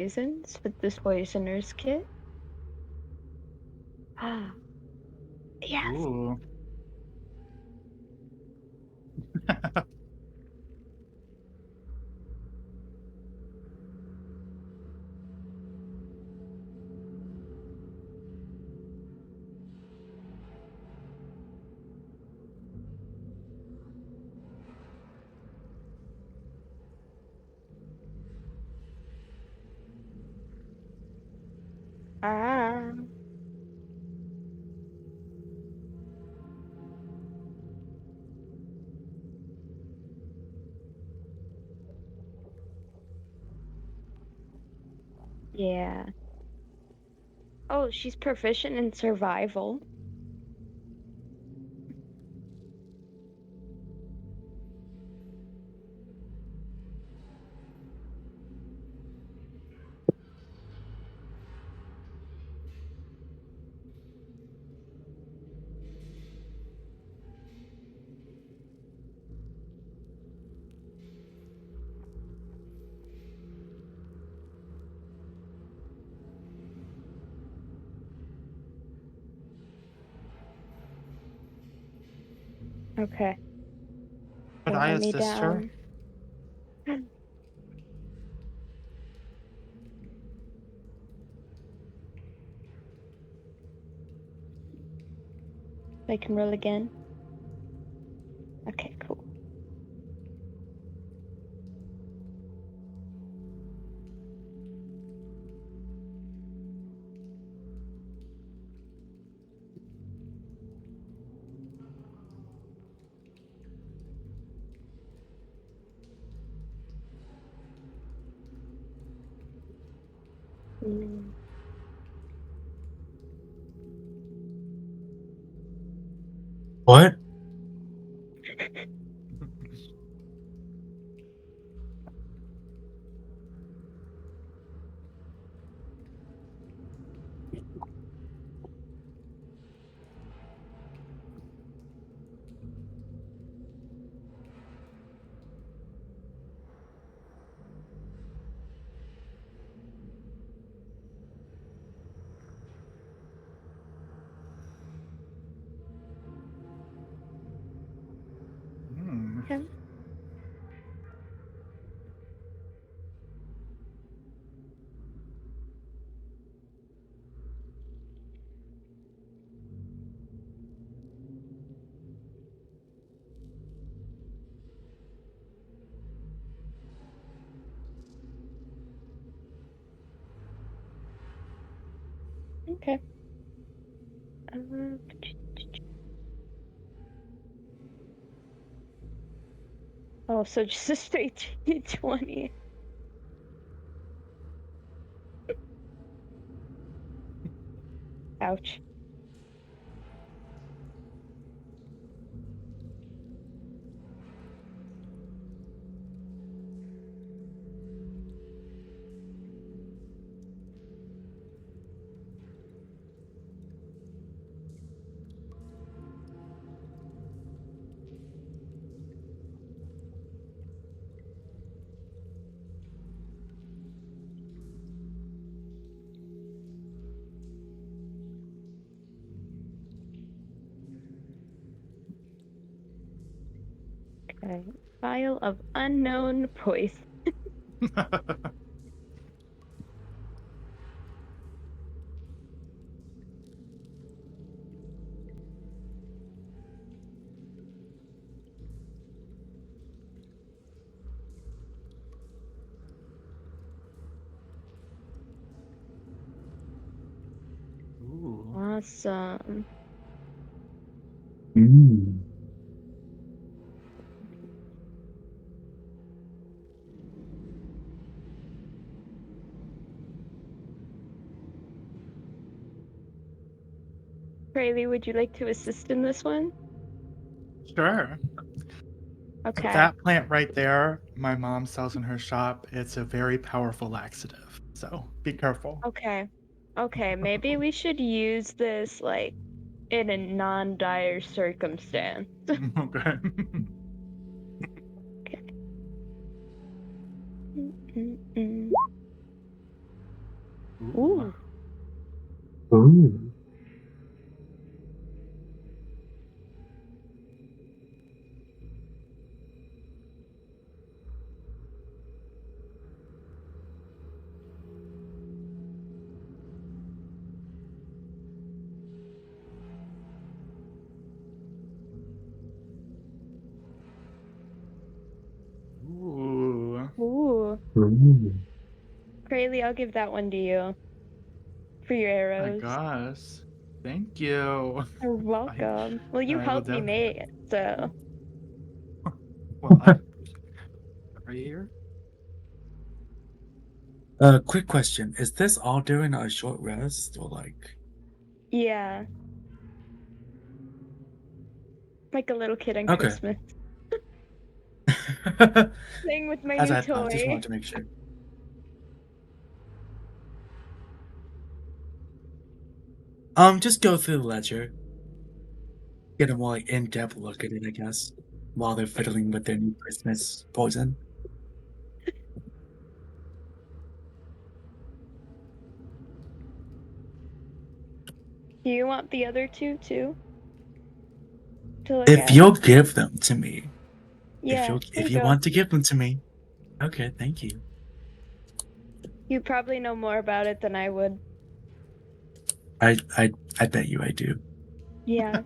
poisons with this poisoner's kit. Ah, yes. Ooh. Ah, yeah. Oh, she's proficient in survival. Okay. Could I Let me assist her? down. I can roll again. Okay, cool. Mm. What? Hmm. Okay. Okay. Uh, oh, so just a straight 20. Ouch. Okay. Vial of unknown poison. Ooh. Awesome. Mm. Rayleigh, would you like to assist in this one? Sure. So Okay. that plant right there, my mom sells in her shop. It's a very powerful laxative. So be careful. Okay. Okay, maybe we should use this like in a non-dire circumstance. Okay. Okay. Mm-mm-mm. Ooh. Ooh. Ooh. Ooh. Ooh. Crazy, I'll give that one to you for your My arrows. gosh. Thank you. You're I welcome. Well, you I will helped me definitely. make it, so Well, I are you here? Quick question. Is this all during a short rest or like yeah, like a little kid on okay. Christmas. Playing with my As new I thought, just toy. wanted to make sure. Just go through the ledger, get a more like in-depth look at it, I guess, while they're fiddling with their new Christmas poison. Do you want the other two too to look If at? you'll give them to me, Yeah, here if you you go. want to give them to me, okay, thank you. You probably know more about it than I would. I I I bet you I do. Yeah.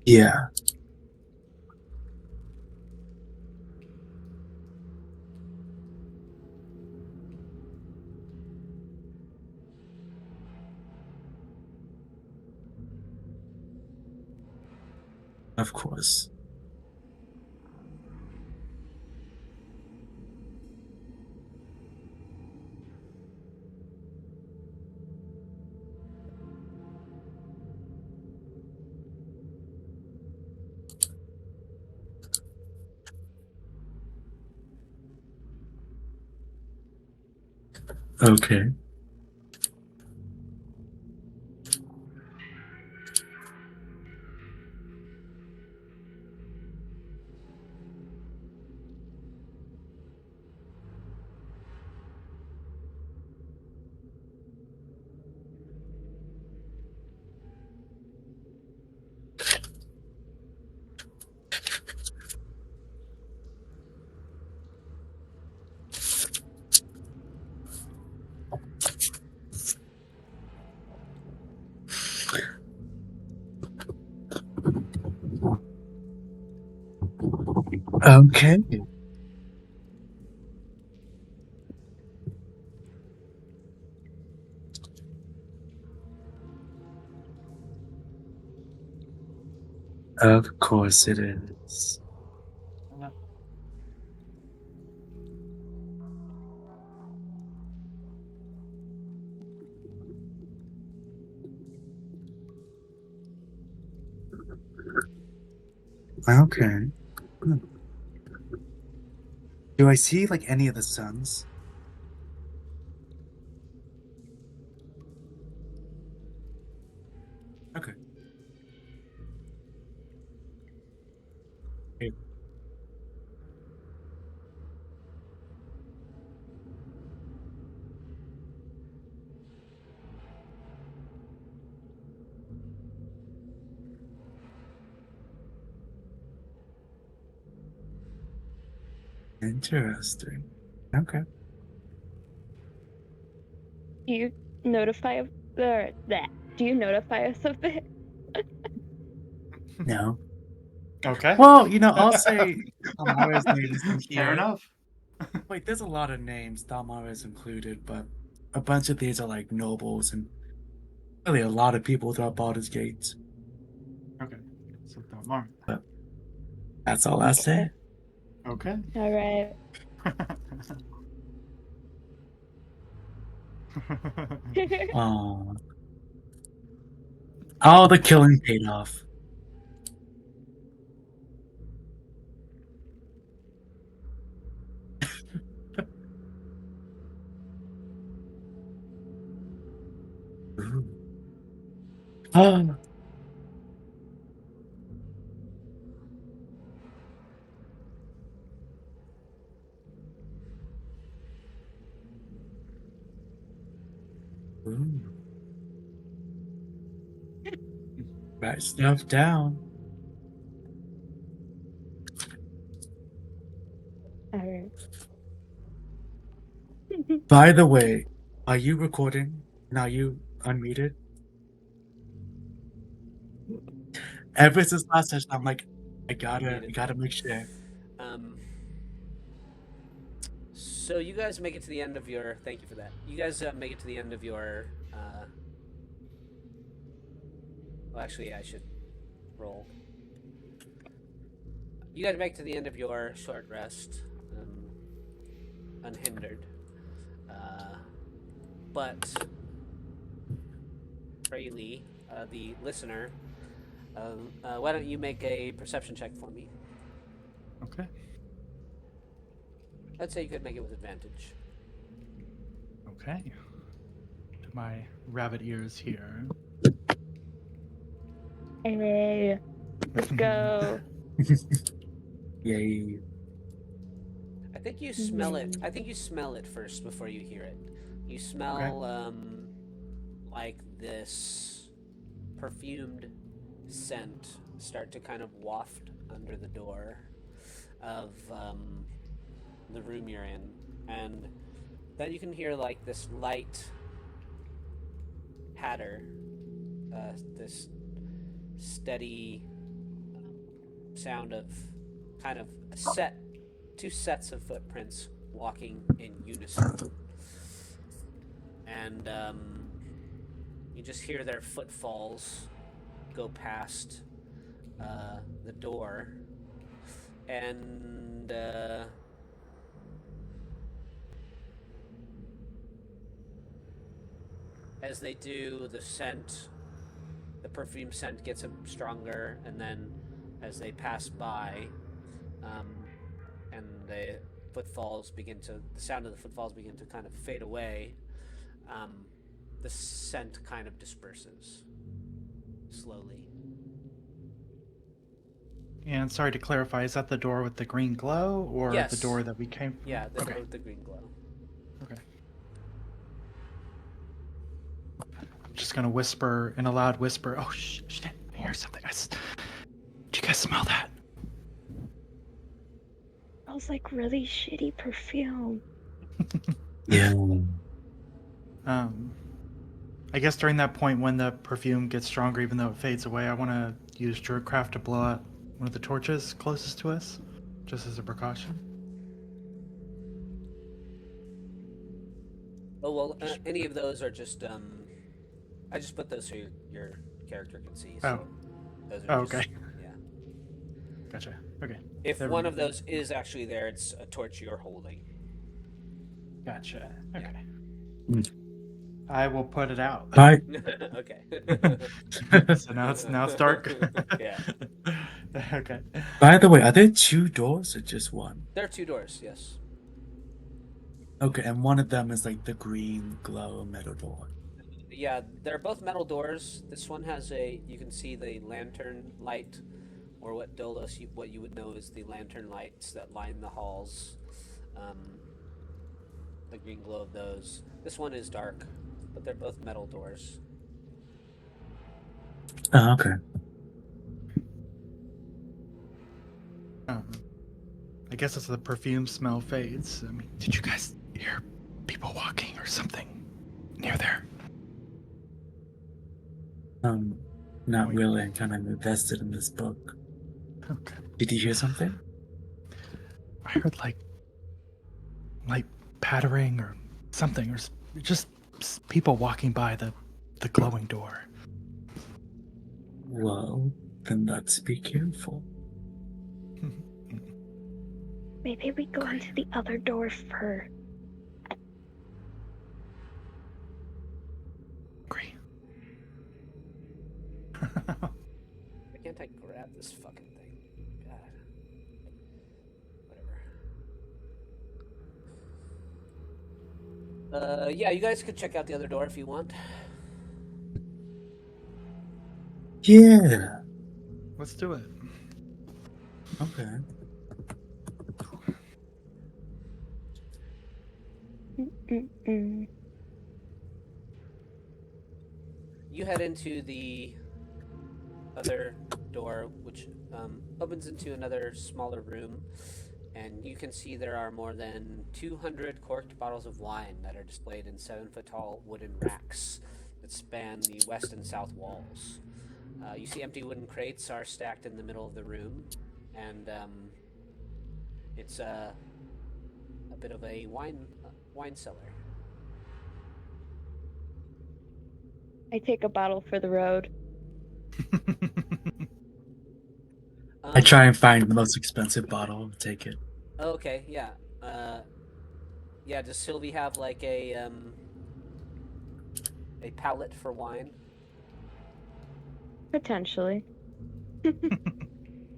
Yeah, of course. Okay. Okay. Of course it is. Okay. Hmm. Do I see like any of the suns? Okay. Okay. Interesting. Okay. Do you notify of that? Do you notify us of it? No. Okay. Well, I'll say Amara's name isn't Fair here. enough. Wait, there's a lot of names, Damara is included, but a bunch of these are like nobles and really a lot of people throughout Baldur's Gate. Okay. So Damar. But that's all I Okay. say. Okay. All right. Aw. Oh, the killing paid off. Ooh. Oh. Ooh. Write stuff down. Alright. By the way, are you recording? And are you unmuted? Ever since last session, I'm like, I Unmuted. gotta make sure. So you guys make it to the end of your. Thank you for that. You guys make it to the end of your. Well, actually, I should roll. You guys make it to the end of your short rest, unhindered. But Fraley, the listener, why don't you make a perception check for me? Okay. I'd say you could make it with advantage. Okay. To my rabbit ears here. Hey, let's go. Yay. I think you smell it. I think you smell it first before you hear it. You smell like this perfumed scent start to kind of waft under the door of the room you're in, and then you can hear like this light patter, this steady sound of kind of two sets of footprints walking in unison, and you just hear their footfalls go past the door, and as they do, the perfume scent gets stronger, and then as they pass by, and the sound of the footfalls begin to kind of fade away, the scent kind of disperses slowly. And sorry to clarify, is that the door with the green glow or Yes. the door that we came from? Yeah, the Okay. door with the green glow. Okay. I'm just gonna whisper in a loud whisper. Oh shit! I hear something. Did you guys smell that? Smells like really shitty perfume. Yeah. I guess during that point when the perfume gets stronger, even though it fades away, I want to use Druidcraft to blow out one of the torches closest to us, just as a precaution. Oh well, any of those are just I just put those so your character can see. So those are just, okay. Yeah. Gotcha. Okay. If one of those is actually there, it's a torch you're holding. Gotcha. Okay. Yeah. I will put it out. Hi. Okay. So now it's dark. Yeah. Okay. By the way, are there two doors or just one? There are two doors, yes. Okay, and one of them is like the green glow metal door. Yeah, they're both metal doors. This one has you can see the lantern light, or what Dolos, what you would know is the lantern lights that line the halls. The green glow of those. This one is dark, but they're both metal doors. Oh, okay. I guess as the perfume smell fades. I mean, did you guys hear people walking or something near there? Not really. I'm kind of invested in this book. Okay. Did you hear something? I heard like pattering or something, or just people walking by the glowing door. Well, then let's be careful. Maybe we go into the other door first. can't I grab this fucking thing? God. Whatever. Yeah, you guys could check out the other door if you want. Yeah. Let's do it. Okay. Mm-mm. You head into the other door, which opens into another smaller room, and you can see there are more than 200 corked bottles of wine that are displayed in 7-foot tall wooden racks that span the west and south walls. You see empty wooden crates are stacked in the middle of the room, and it's a bit of a wine cellar. I take a bottle for the road. I try and find the most expensive bottle and take it. Okay, yeah. Yeah, does Sylvie have like a palette for wine? Potentially.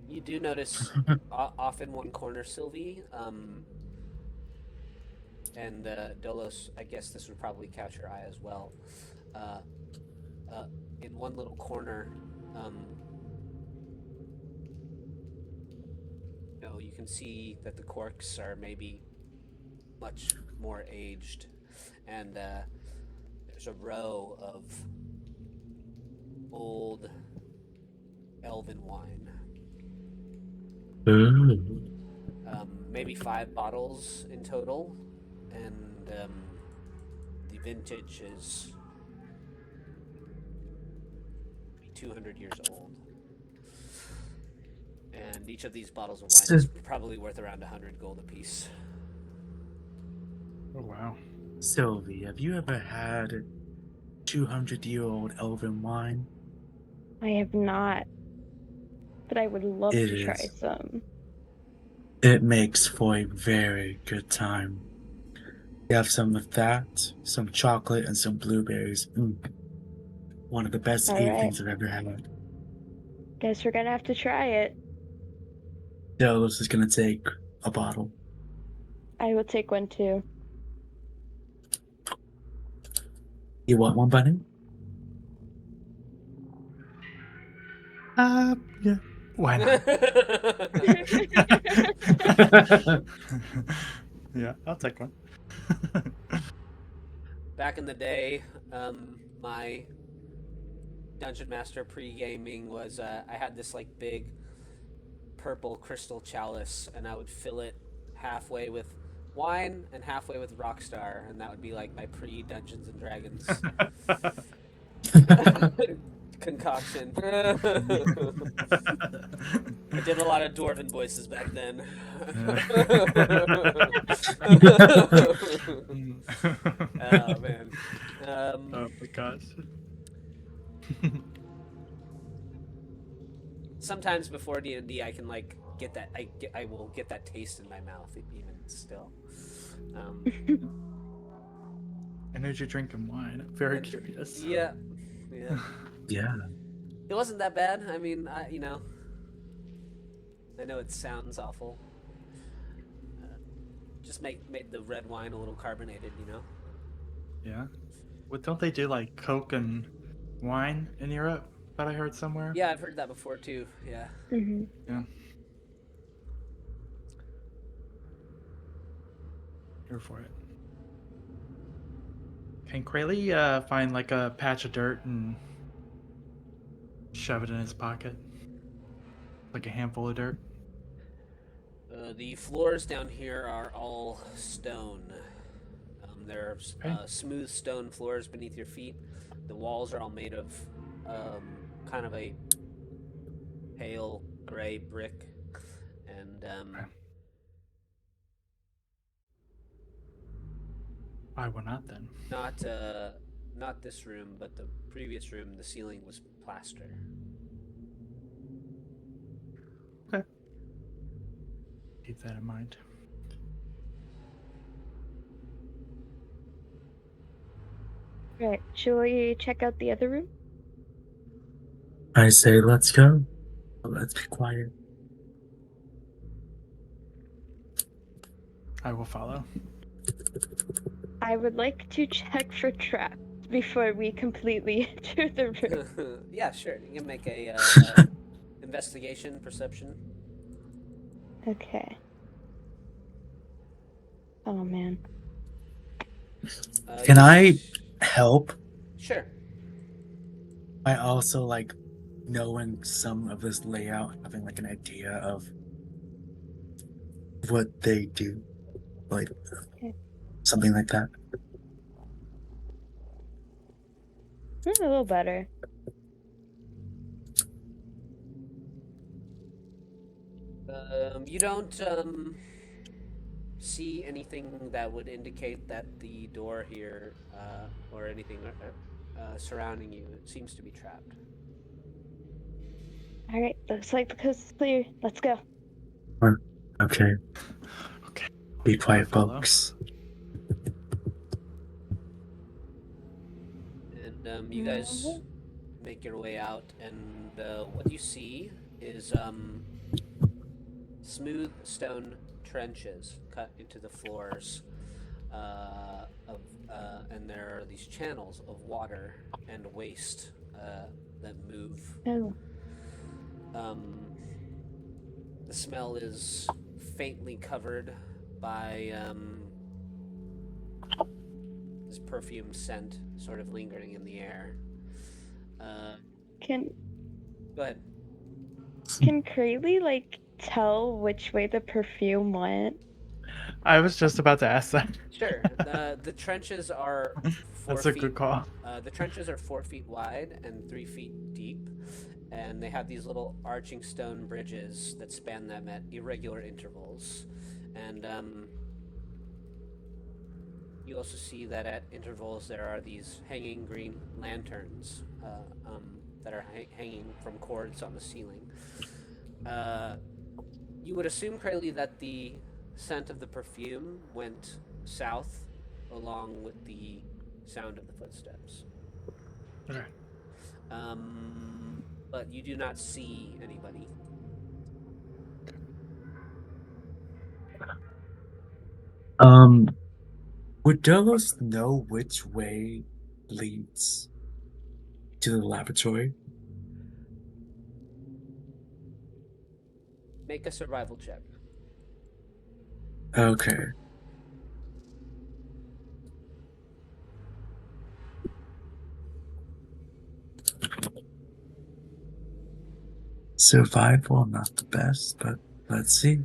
You do notice off in one corner, Sylvie, and Dolos, I guess this would probably catch your eye as well. Uh, in one little corner, you can see that the corks are maybe much more aged, and there's a row of old elven wine. Ooh. Maybe 5 bottles in total, and the vintage is 200 years old. And each of these bottles of wine is probably worth around 100 gold apiece. Oh, wow. Sylvie, have you ever had 200-year-old elven wine? I have not, but I would love It to try is. some. It makes for a very good time. You have some of that, some chocolate, and some blueberries. One of the best All right. evenings I've ever had. Guess we're gonna have to try it. Delos is gonna take a bottle. I will take one too. You want one, Bunny? Yeah. Why not? Yeah, I'll take one. Back in the day, my Dungeon Master pre-gaming was I had this like big purple crystal chalice, and I would fill it halfway with wine and halfway with Rockstar, and that would be like my pre-Dungeons and Dragons concoction. I did a lot of dwarven voices back then. Oh man. Oh my gosh. Sometimes before D&D, I can like get that. I will get that taste in my mouth even still. I know you're drinking wine. I'm very curious. Yeah. Yeah. It wasn't that bad. I mean, I know it sounds awful. Just made the red wine a little carbonated, Yeah. Well, don't they do like Coke and wine in Europe? That I heard somewhere. Yeah, I've heard that before too. Yeah. Mm-hmm. Yeah. Here for it. Can Krayley find like a patch of dirt and shove it in his pocket? Like a handful of dirt? The floors down here are all stone. There are smooth stone floors beneath your feet. The walls are all made of kind of a pale gray brick, and Why not then? not this room, but the previous room. The ceiling was plaster. Okay. Keep that in mind. Right. Shall we check out the other room? I say let's go. let's be quiet. I will follow. I would like to check for traps before we completely enter the room. Yeah, sure. You can make a investigation, perception. Okay. Oh man. Can I help? Sure. I also like knowing some of this layout, having like an idea of what they do, like Okay. something like that. A little better. You don't see anything that would indicate that the door here or anything surrounding you seems to be trapped. All right. Looks like the coast is clear. Let's go. Okay, Okay. be quiet, follow. folks. And you guys make your way out, and what you see is smooth stone trenches cut into the floors and there are these channels of water and waste that move. Oh. The smell is faintly covered by this perfume scent sort of lingering in the air. Can Go ahead. Crayley like tell which way the perfume went? I was just about to ask that. Sure. The trenches are 4 That's a feet. good call. The trenches are 4 feet wide and 3 feet deep, and they have these little arching stone bridges that span them at irregular intervals. And you also see that at intervals there are these hanging green lanterns that are hanging from cords on the ceiling. You would assume, Crayley, that the scent of the perfume went south along with the sound of the footsteps. Okay. But you do not see anybody. Would Delos know which way leads to the laboratory? Make a survival check. Okay. Survival, not the best, but let's see.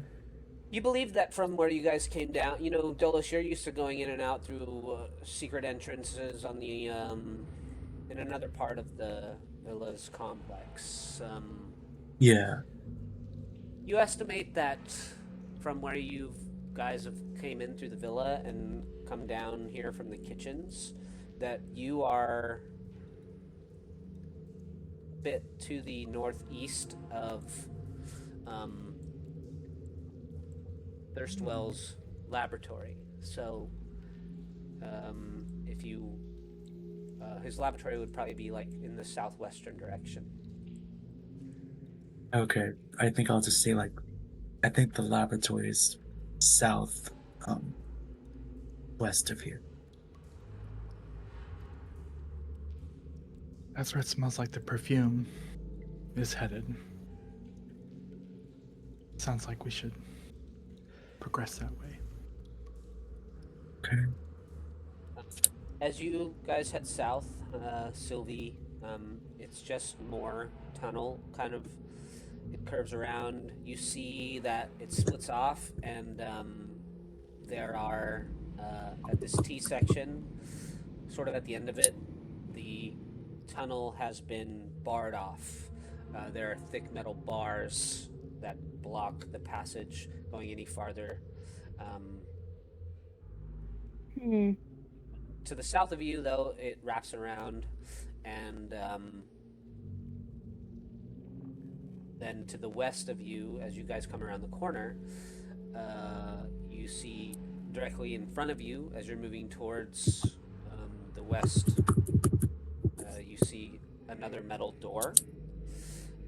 You believe that from where you guys came down, Dolos, you're used to going in and out through secret entrances on the in another part of the villa's complex. Yeah. You estimate that from where you guys have came in through the villa and come down here from the kitchens, that you are a bit to the northeast of Thirstwell's laboratory. So, if you, his laboratory would probably be like in the southwestern direction. Okay. I think I'll just say I think the laboratory is south, west of here. That's where it smells like the perfume is headed. Sounds like we should progress that way. Okay. As you guys head south, Sylvie, it's just more tunnel, kind of. It curves around. You see that it splits off, and there are, at this T section, sort of at the end of it, the tunnel has been barred off. There are thick metal bars that block the passage going any farther. To the south of you, though, it wraps around, and then to the west of you, as you guys come around the corner, you see directly in front of you, as you're moving towards the west, you see another metal door.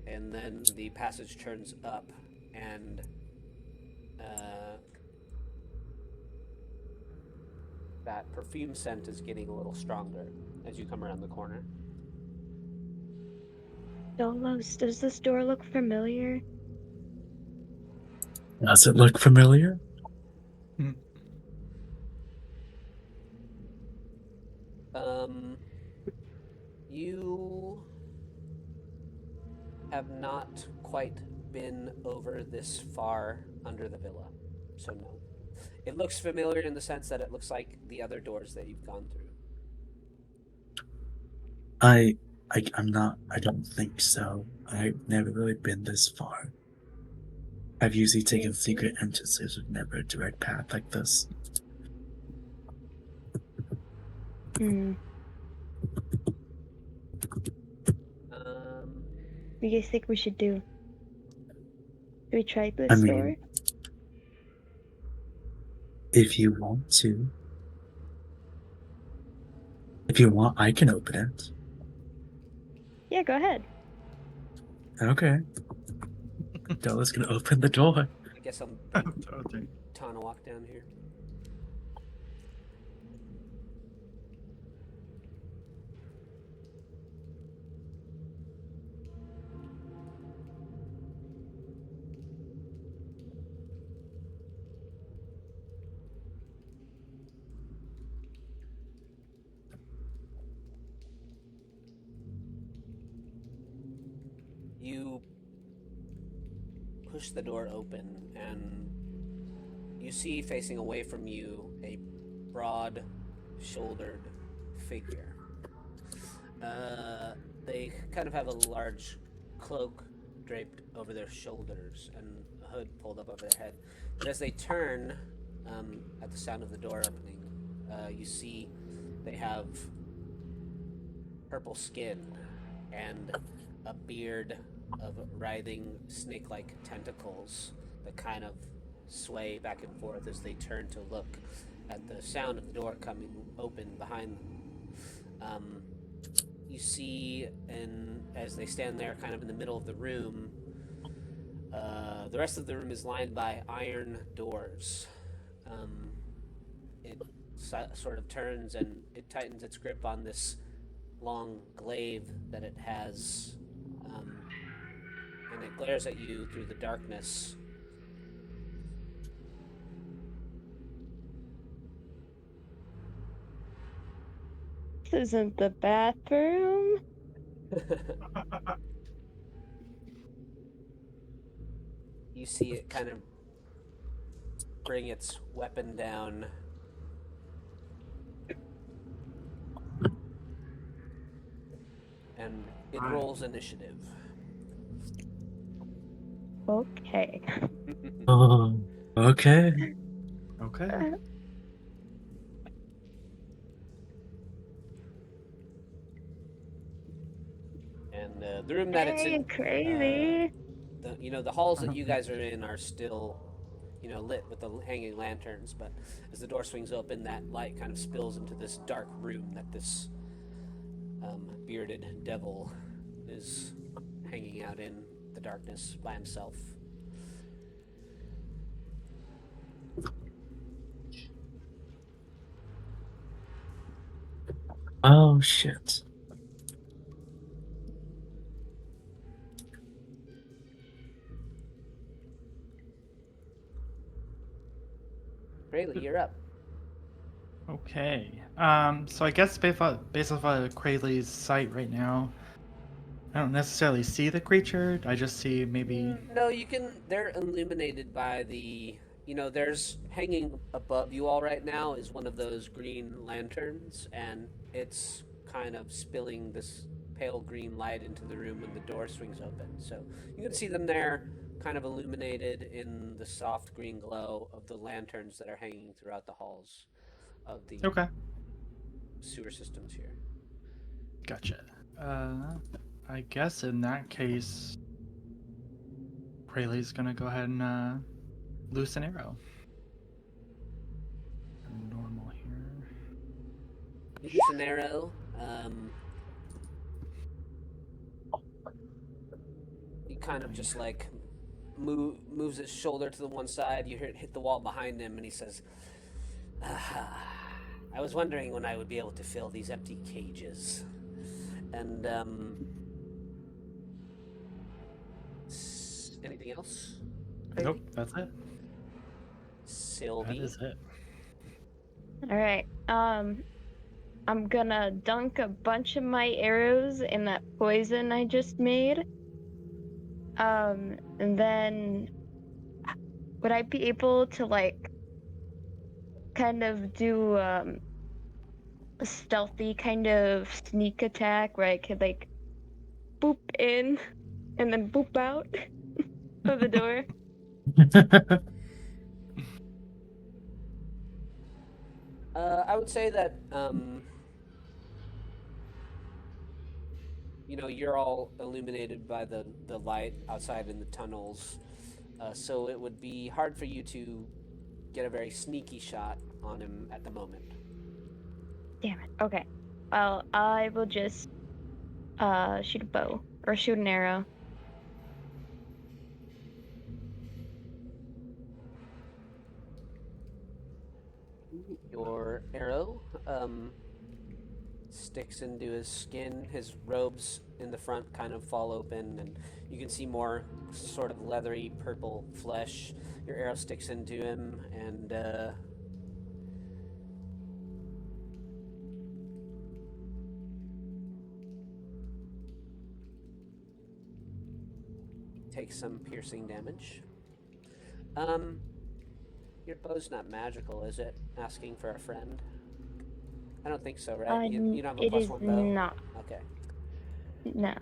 and then the passage turns up, and that perfume scent is getting a little stronger as you come around the corner. Dolos, does this door look familiar? Does it look familiar? You have not quite been over this far under the villa, so no. It looks familiar in the sense that it looks like the other doors that you've gone through. I'm not. I don't think so. I've never really been this far. I've usually taken secret entrances with never a direct path like this. Hmm. Um, What do you guys think we should do? Do we try I this door? mean, if you want to, if you want, I can open it. Yeah, go ahead. Okay. Della's gonna open the door. I guess I'll Okay. Tana walk down here. You push the door open, and you see facing away from you a broad-shouldered figure. They kind of have a large cloak draped over their shoulders and a hood pulled up over their head. But as they turn, at the sound of the door opening, you see they have purple skin and a beard of writhing snake-like tentacles that kind of sway back and forth as they turn to look at the sound of the door coming open behind them. You see, and as they stand there kind of in the middle of the room, the rest of the room is lined by iron doors. It sort of turns and it tightens its grip on this long glaive that it has, and it glares at you through the darkness. This isn't the bathroom. You see it kind of bring its weapon down. And it rolls initiative. Okay. Oh, okay. Okay. And the room that it's Hey, in, crazy. the halls that you guys are in are still, lit with the hanging lanterns. But as the door swings open, that light kind of spills into this dark room that this bearded devil is hanging out in the darkness by himself. Oh shit. Rayleigh, you're up. Okay. So I guess based off Crayley's sight right now, I don't necessarily see the creature. I just see maybe. No, you can. They're illuminated by the. There's hanging above you all right now is one of those green lanterns, and it's kind of spilling this pale green light into the room when the door swings open. So you can see them there, kind of illuminated in the soft green glow of the lanterns that are hanging throughout the halls of the Okay. sewer systems here. Gotcha. I guess in that case, Crayley's gonna go ahead and loose an arrow. Normal here. Use an arrow. kind of just like moves his shoulder to the one side. You hit the wall behind him, and he says, I was wondering when I would be able to fill these empty cages. And, anything else? Nope, that's it. Sylvie? That is it. All right. I'm gonna dunk a bunch of my arrows in that poison I just made. And then would I be able to like kind of do a stealthy kind of sneak attack where I could like boop in and then boop out of the door? I would say that, you're all illuminated by the light outside in the tunnels, so it would be hard for you to get a very sneaky shot on him at the moment. Damn it. Okay. Well, I will just shoot a bow or shoot an arrow. Your arrow sticks into his skin. His robes in the front kind of fall open, and you can see more sort of leathery purple flesh. Your arrow sticks into him, and takes some piercing damage. Your bow's not magical, is it? Asking for a friend? I don't think so, right? You don't have a it plus is one bow? not. Okay. No.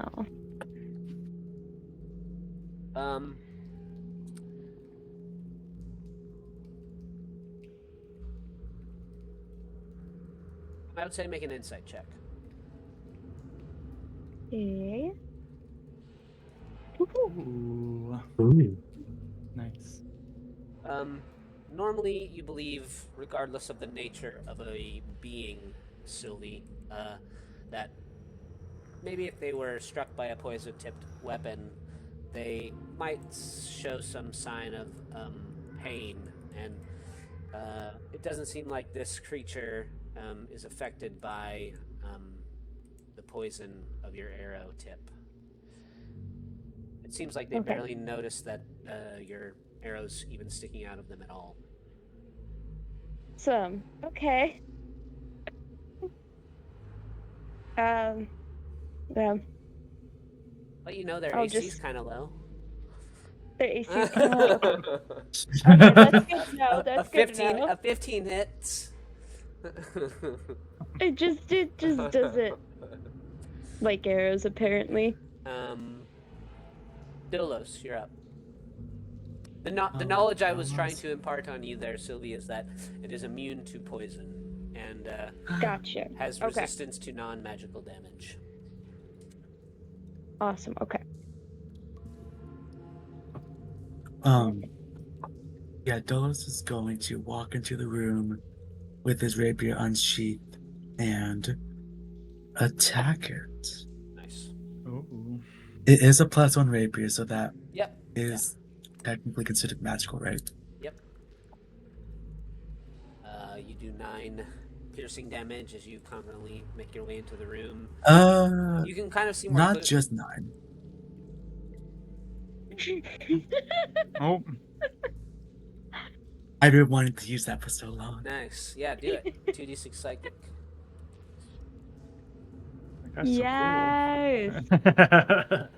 I would say make an insight check. Okay. Ooh, Ooh. nice. Normally you believe, regardless of the nature of a being, Sylvie, that maybe if they were struck by a poison-tipped weapon, they might show some sign of pain, and it doesn't seem like this creature is affected by the poison of your arrow tip. It seems like they Okay. barely noticed that your arrow's even sticking out of them at all. Okay. Yeah. But you know their I'll AC's just- kind of low. Their AC's kind of low. Okay, that's good to know. That's good to know. A 15 hits. It just doesn't like arrows, apparently. Dolos, you're up. The knowledge I was trying to impart on you there, Sylvie, is that it is immune to poison and Gotcha. has Okay. resistance to non-magical damage. Awesome. Okay. Yeah, Dolos is going to walk into the room with his rapier unsheathed and attack it. Nice. Ooh. It is a +1 rapier, so that Yep. is technically considered magical, right? Yep. You do 9 piercing damage as you confidently make your way into the room. You can kind of see more. Not just 9. Oh, I've been wanting to use that for so long. Nice. Yeah, do it. 2d6 psychic. that guy's so Yes. cool.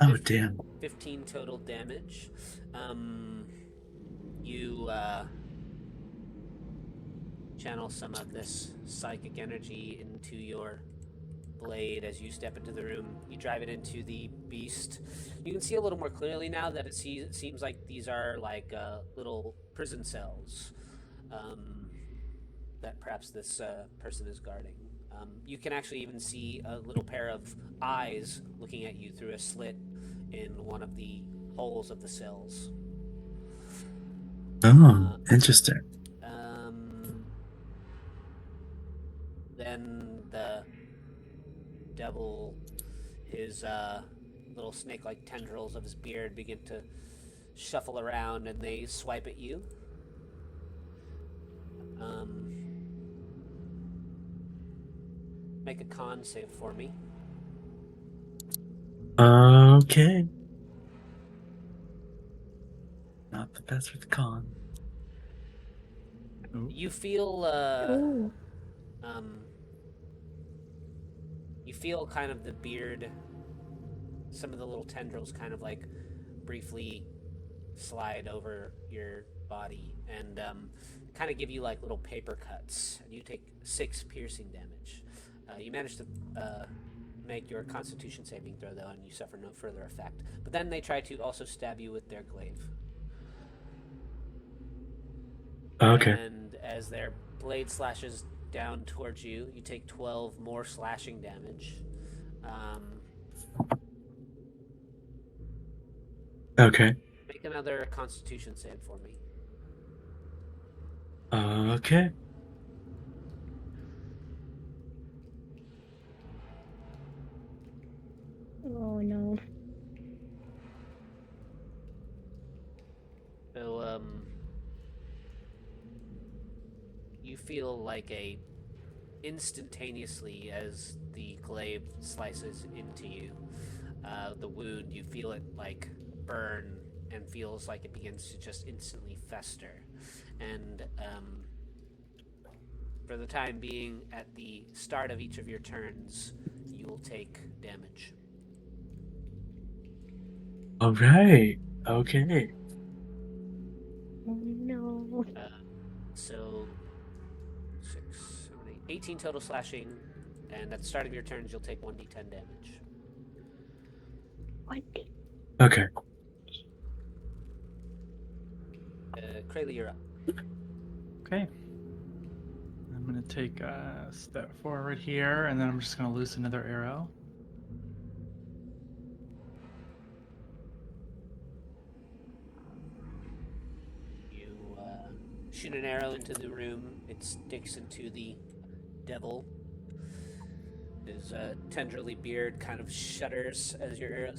Oh, damn. 15 total damage. You channel some of this psychic energy into your blade as you step into the room. You drive it into the beast. You can see a little more clearly now that it seems like these are like little prison cells that perhaps this person is guarding. You can actually even see a little pair of eyes looking at you through a slit in one of the holes of the cells. Oh, interesting. Then the devil his little snake-like tendrils of his beard begin to shuffle around, and they swipe at you. Make a con save for me. Okay. Not the best with con. You feel Ooh. you feel kind of the beard, some of the little tendrils kind of like briefly slide over your body and kind of give you like little paper cuts. And you take 6 piercing damage. You manage to make your Constitution saving throw though, and you suffer no further effect. But then they try to also stab you with their glaive. Okay. And as their blade slashes down towards you, you take 12 more slashing damage. Okay. Make another Constitution save for me. Okay. Oh no. So, you feel like instantaneously as the glaive slices into you, the wound, you feel it like burn and feels like it begins to just instantly fester. And for the time being, at the start of each of your turns, you will take damage. All right. Okay. Oh no. So 6, 7, 8, 18 total slashing, and at the start of your turns, you'll take 1d10 damage. What? Okay. Krayley, you're up. Okay. I'm going to take a step forward here, and then I'm just going to loose another arrow. You shoot an arrow into the room. It sticks into the devil. His tenderly beard kind of shudders as your arrow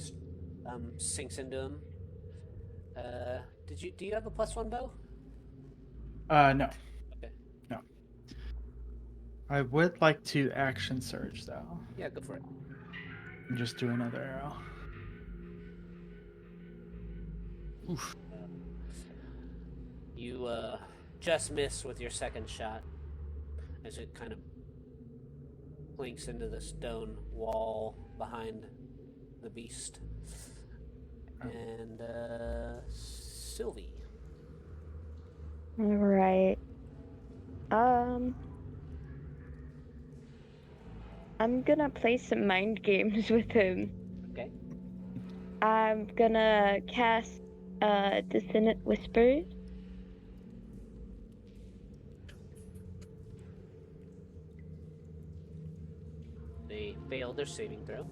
sinks into him. Do you have a +1 bow? No. Okay. No. I would like to action surge, though. Yeah, go for it. And just do another arrow. Oof. You just miss with your second shot as it kind of blinks into the stone wall behind the beast. And Sylvie. All right. I'm gonna play some mind games with him. Okay. I'm gonna cast Dissonant Whispers. They failed their saving throw.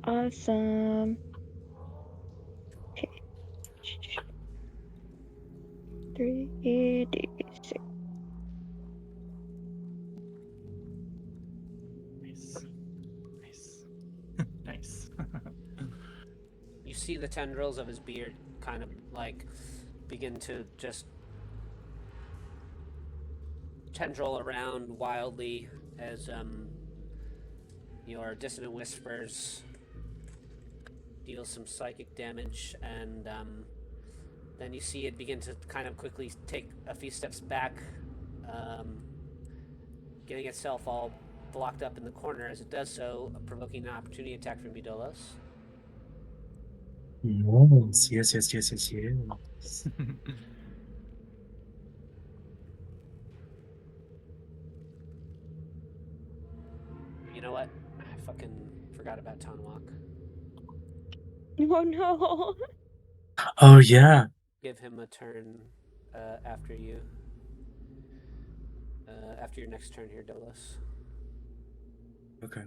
Awesome. Okay. 3d6. Nice. Nice. Nice. You see the tendrils of his beard kind of like begin to just tendril around wildly as your dissonant whispers deal some psychic damage, and then you see it begin to kind of quickly take a few steps back, getting itself all blocked up in the corner as it does so, provoking an opportunity attack from Budolos. Yes, yes, yes, yes, yes, yes. You know what? I fucking forgot about Tonwalk. Oh no. Oh yeah. Give him a turn after you. After your next turn here, Dolos. Okay.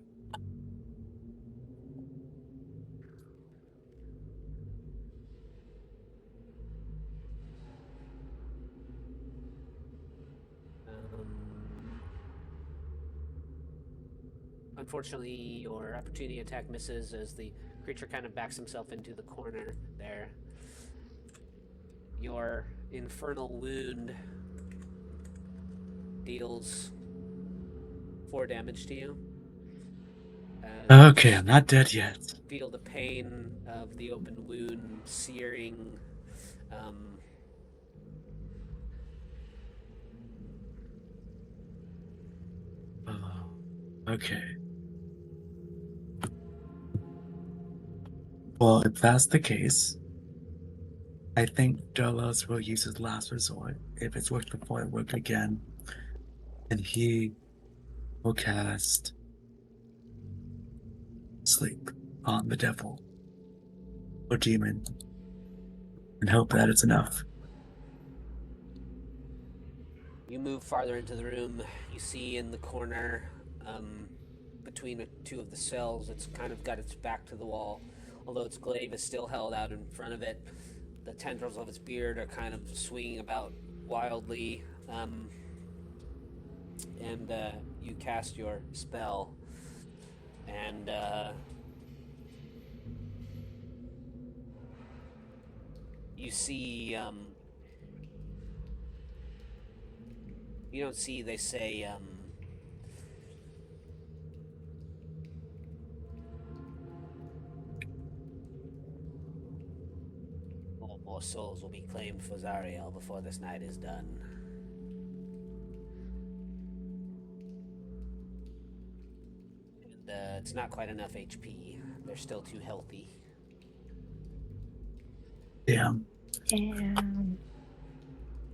unfortunately, your opportunity attack misses as the creature kind of backs himself into the corner there. Your infernal wound deals 4 damage to you. Okay, I'm not dead yet. Feel the pain of the open wound searing. Um, Oh, okay. Well, if that's the case, I think Dolos will use his last resort. If it's worked before, it work again. And he will cast Sleep on the devil or demon and hope that it's enough. You move farther into the room. You see in the corner, between 2 of the cells, it's kind of got its back to the wall. Although its glaive is still held out in front of it, the tendrils of its beard are kind of swinging about wildly. And you cast your spell, and you see. You don't see. They say. More souls will be claimed for Zariel before this night is done. And it's not quite enough HP. They're still too healthy. Damn. Damn.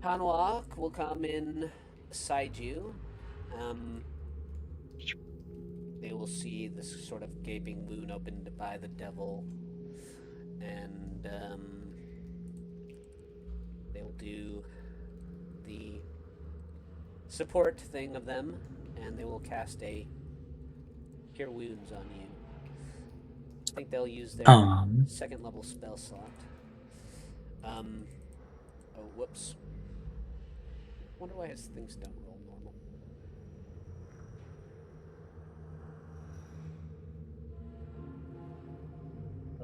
Hanwalk will come in beside you. They will see this sort of gaping wound opened by the devil, and they will do the support thing of them, and they will cast a Cure Wounds on you. I think they'll use their 2nd level spell slot. Oh, whoops. Wonder why his things don't roll normal.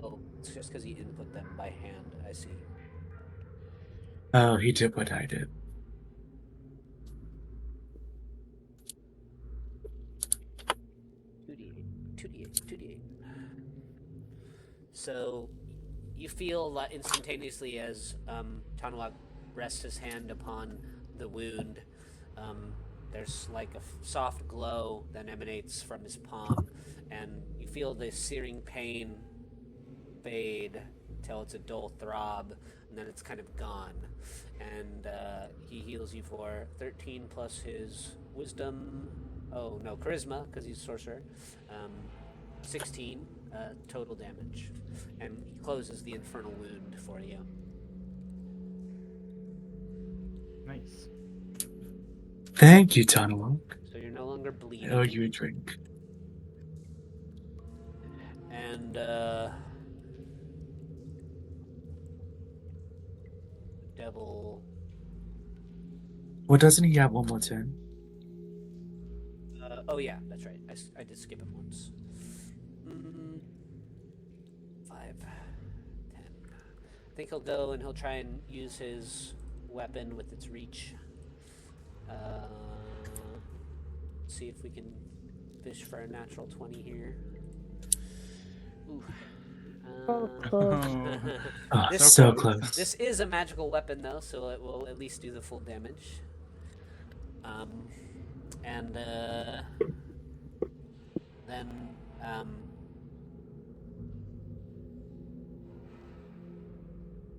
Oh, it's just because he input them by hand. I see. Oh, he did what I did. Two d8. So you feel instantaneously as Tanwak rests his hand upon the wound. There's like a soft glow that emanates from his palm, and you feel the searing pain fade until it's a dull throb, and then it's kind of gone. And he heals you for 13 plus his wisdom. Oh no, charisma, because he's a sorcerer. 16 total damage, and he closes the infernal wound for you. Nice. Thank you, Tanwalk. So you're no longer I bleeding. owe you a drink. And devil. Well, doesn't he have one more turn? Oh yeah, that's right. I did skip it once. 5, 10. I think he'll go and he'll try and use his weapon with its reach. See if we can fish for a natural 20 here. Ooh. So close. Oh, This- so close. This is a magical weapon, though, so it will at least do the full damage. And then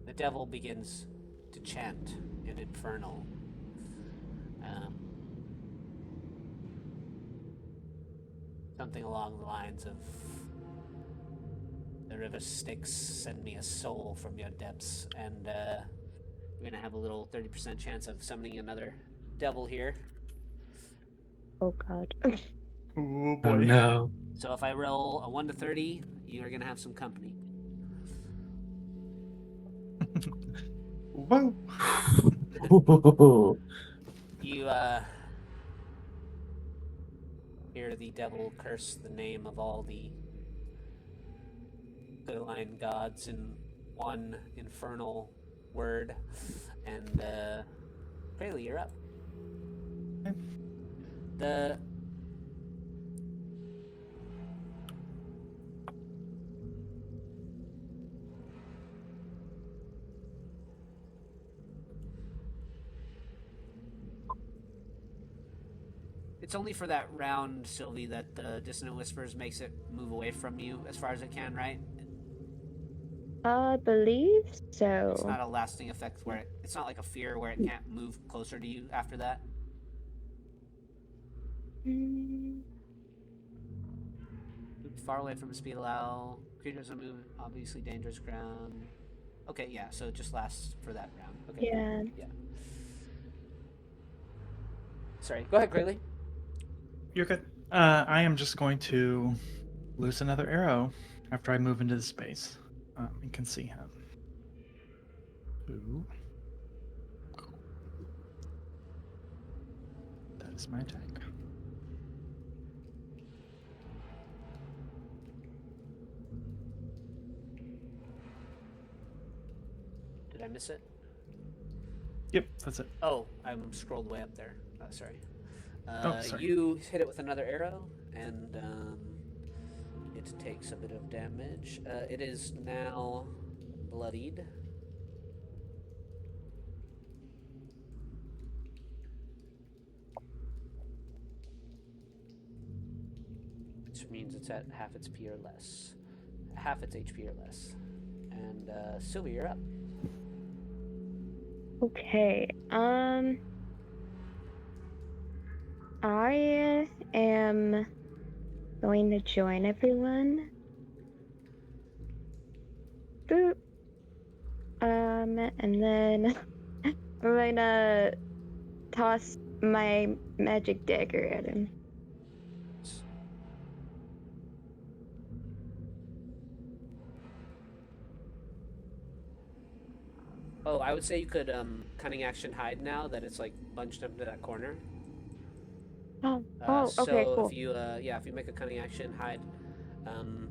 the devil begins to chant in Infernal. Something along the lines of, "The river Styx, send me a soul from your depths," and we're gonna have a little 30% chance of summoning another devil here. Oh god. Oh boy. Oh no. So if I roll a 1 to 30, you're gonna have some company. Whoa. Ooh. You hear the devil curse the name of all the Goline gods in one infernal word. And, Krayley, you're up. Okay. The It's only for that round, Sylvie, that the Dissonant Whispers makes it move away from you as far as it can, right? I believe It's so. not a lasting effect where it's not like a fear where it can't move closer to you after that. Mm, Move far away from the speed allow. Creatures that move obviously dangerous ground. Okay, yeah, so it just lasts for that round. Okay. yeah. Yeah. Sorry, go ahead, Krayley. You're good. I am just going to loose another arrow after I move into the space. You can see him. Ooh. That is my attack. Did I miss it? Yep, that's it. Oh, I'm scrolled way up there. Sorry. Sorry. You hit it with another arrow, and it takes a bit of damage. It is now bloodied. Which means it's at half its HP or less. Half its HP or less. And Sylvia, you're up. Okay. I am going to join everyone. Boop. And then I'm gonna toss my magic dagger at him. Oh, I would say you could cunning action hide now that it's like bunched up to that corner. Oh, okay, So cool. if you if you make a cunning action hide, um,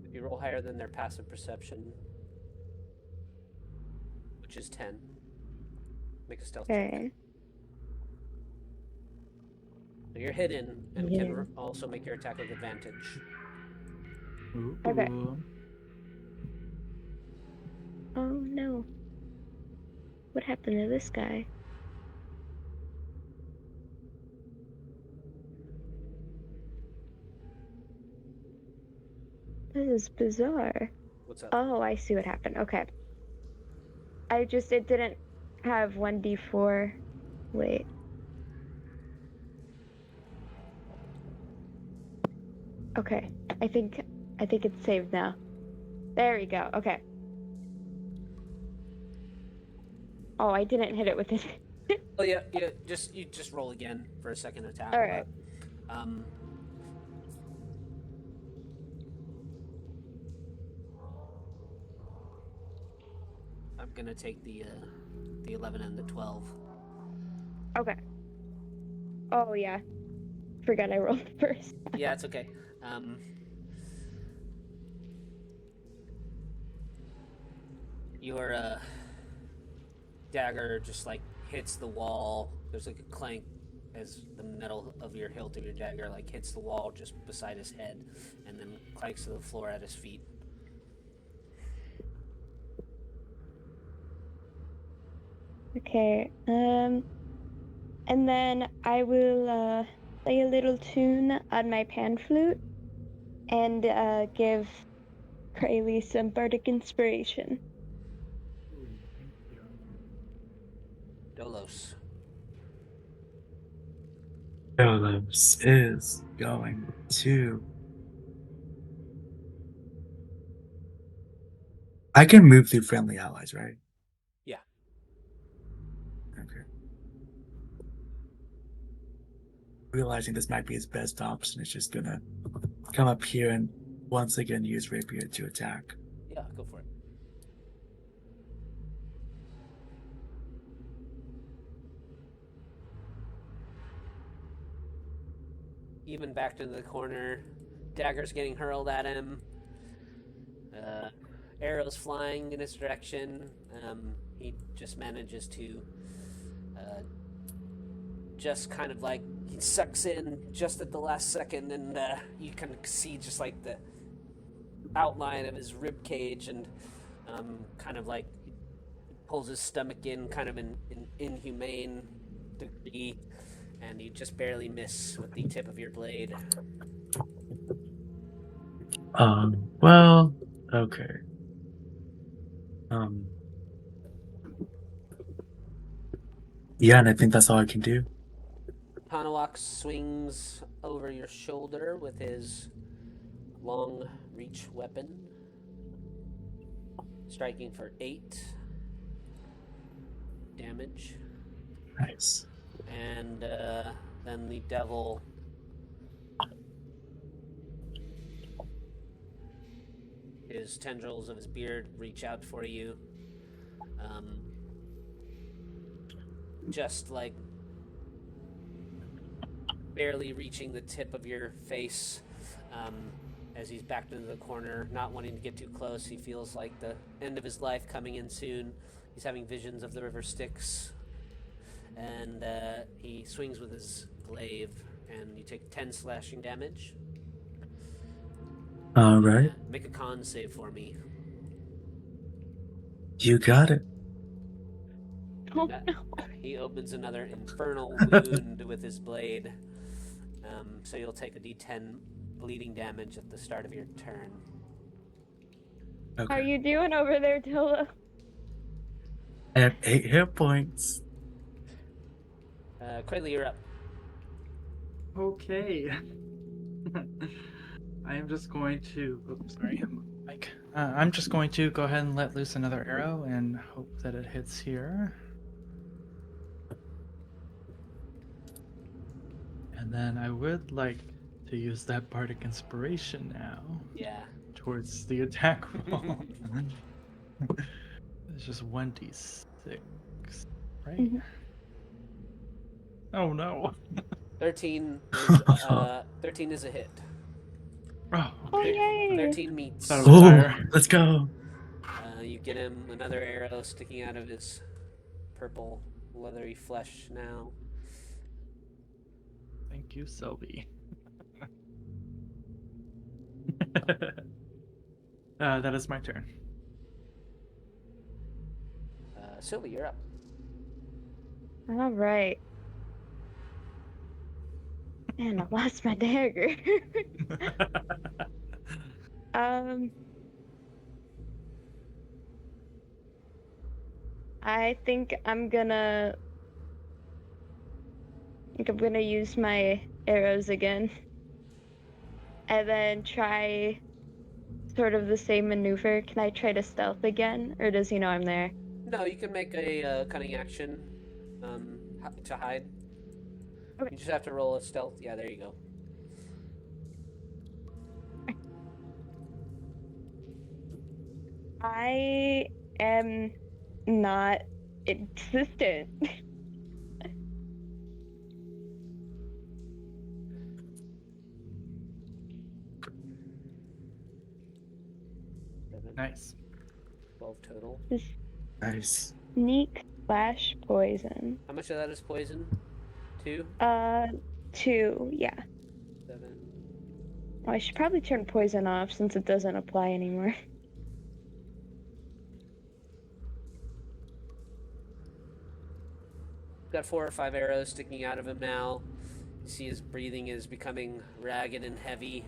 if you roll higher than their passive perception, which is 10, make a stealth check. Okay. So you're hidden and Yeah. can also make your attack with advantage. Ooh. Okay. Oh no. What happened to this guy? This is bizarre. What's up? Oh, I see what happened. Okay. It didn't have 1d4. Wait. Okay. I think it's saved now. There we go. Okay. Oh, I didn't hit it with it. Oh yeah, you just roll again for a second attack. All right. But, I'm gonna take the 11 and the 12. Okay. Oh yeah. Forgot I rolled first. Yeah, it's okay. Your dagger just like hits the wall. There's like a clank as the metal of your hilt of your dagger like hits the wall just beside his head, and then clanks to the floor at his feet. Okay. And then I will play a little tune on my pan flute and give Krayley some bardic inspiration. Thank you. Dolos. Dolos is going to. I can move through friendly allies, right? Yeah. Okay. Realizing this might be his best option, it's just gonna come up here and once again use rapier to attack. Yeah, go for it. even backed into the corner. Daggers getting hurled at him. Arrows flying in his direction. He just manages to just kind of like he sucks in just at the last second, and you can see just like the outline of his rib cage, and kind of like he pulls his stomach in, kind of in inhumane degree, and you just barely miss with the tip of your blade. Well, okay. Um, yeah, and I think that's all I can do. Hanawak swings over your shoulder with his long reach weapon, striking for 8 damage. Nice. And then the devil his tendrils of his beard reach out for you, just like barely reaching the tip of your face, as he's backed into the corner, not wanting to get too close. He feels like the end of his life coming in soon. He's having visions of the river Styx, and he swings with his glaive, and you take 10 slashing damage. All right. Make a con save for me. You got it. Oh no. He opens another infernal wound with his blade. So you'll take a d10 bleeding damage at the start of your turn. Okay. How are you doing over there, Dilla? I have 8 hit points. Crayley, you're up. Okay. I am just going to. Oops, sorry, Mike. I'm just going to go ahead and let loose another arrow and hope that it hits here. And then I would like to use that bardic inspiration now Yeah. towards the attack roll. It's just 1d6, right? Mm-hmm. Oh no. 13 is a hit. Oh, Oh okay. yay! 13 meets. Thought it was Oh, higher. let's go. You get him another arrow sticking out of his purple leathery flesh now. Thank you, Selby. That is my turn. Sylvie, you're up. All right. Man, I lost my dagger. I think I'm gonna use my arrows again, and then try sort of the same maneuver. Can I try to stealth again, or does he know I'm there? No, you can make a cunning action to hide. Okay. You just have to roll a stealth. Yeah, there you go. I am not insistent. Nice. 12 total. Nice. Sneak slash poison. How much of that is poison? 2? 2, yeah. 7. Well, I should probably turn poison off since it doesn't apply anymore. Got 4 or 5 arrows sticking out of him now. You see his breathing is becoming ragged and heavy.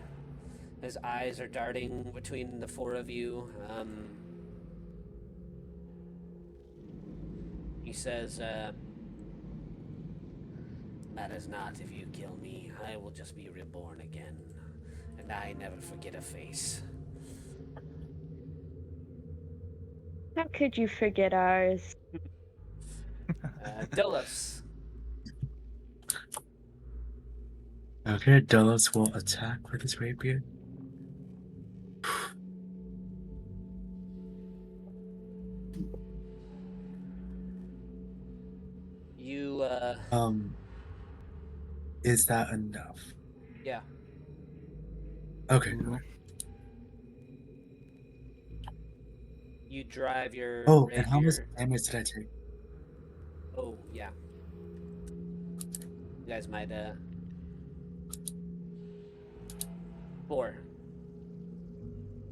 His eyes are darting between the 4 of you. He says, matters not if you kill me. I will just be reborn again. And I never forget a face. How could you forget ours? Delos. Okay, Delos will attack with his rapier. You, Is that enough? Yeah. Okay. You drive your Oh, and how much rapier. damage did I take? Oh, yeah. You guys might, 4.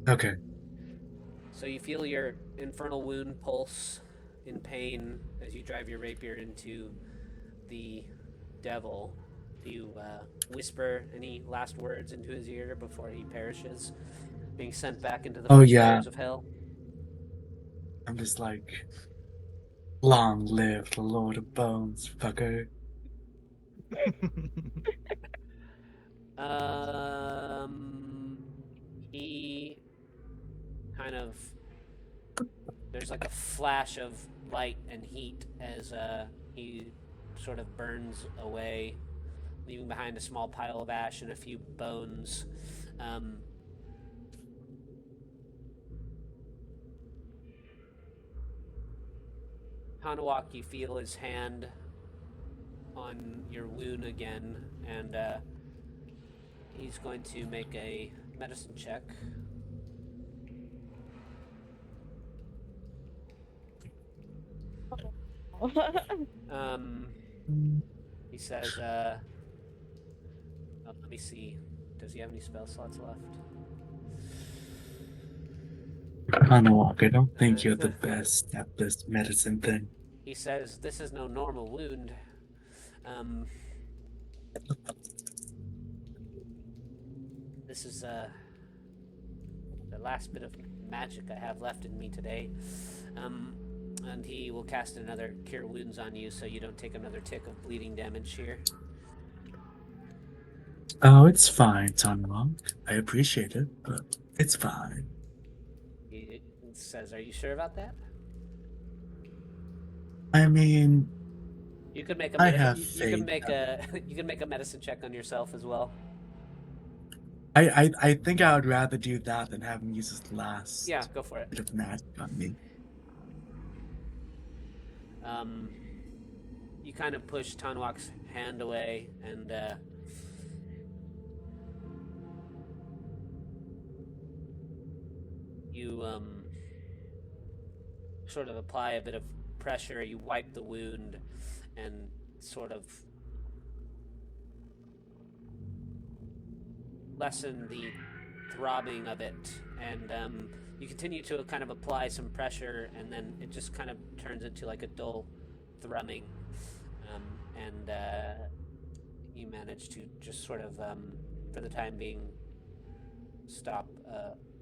Okay. So you feel your infernal wound pulse in pain as you drive your rapier into the devil. Do you whisper any last words into his ear before he perishes, being sent back into the Oh first yeah. fires of hell? I'm just like, long live the Lord of Bones, fucker. Um, he kind of there's like a flash of light and heat as he sort of burns away, leaving behind a small pile of ash and a few bones. Um, Hanawak, you feel his hand on your wound again, and he's going to make a medicine check. Um, he says, oh, let me see. Does he have any spell slots left? Hanawak, I don't think you're the best at this medicine thing. He says, this is no normal wound. Um, this is the last bit of magic I have left in me today. And he will cast another Cure Wounds on you so you don't take another tick of bleeding damage here. Oh, it's fine, Hanawak. I appreciate it, but it's fine. He says, are you sure about that? I mean, You could make a I have you can faith. make a you can make a medicine check on yourself as well. I think I would rather do that than have him use his last Yeah, go for it. bit of magic on me. You kind of push Tanwak's hand away, and you sort of apply a bit of pressure. You wipe the wound, and sort of lessen the throbbing of it, and you continue to kind of apply some pressure, and then it just kind of turns into like a dull thrumming, and you manage to just sort of, for the time being, stop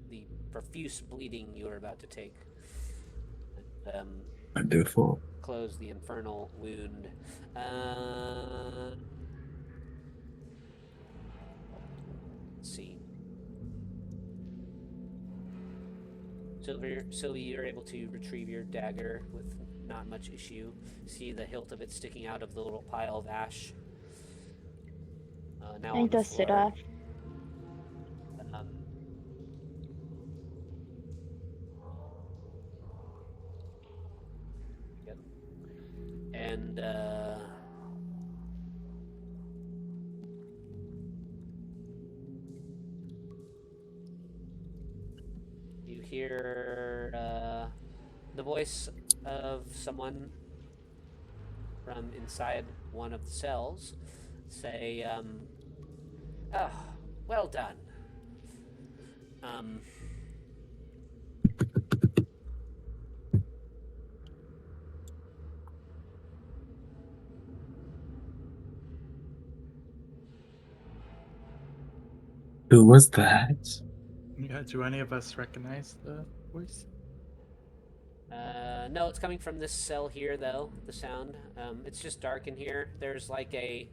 the profuse bleeding you were about to take, and Wonderful. close the infernal wound. Let's see. Sylvie, you're able to retrieve your dagger with not much issue. See the hilt of it sticking out of the little pile of ash. Now I on the dust it floor. off. Yep. And you hear the voice of someone from inside one of the cells say, "Oh, well done. Um, Who was that? Yeah, do any of us recognize the voice? No, it's coming from this cell here, though. The sound. It's just dark in here. There's like a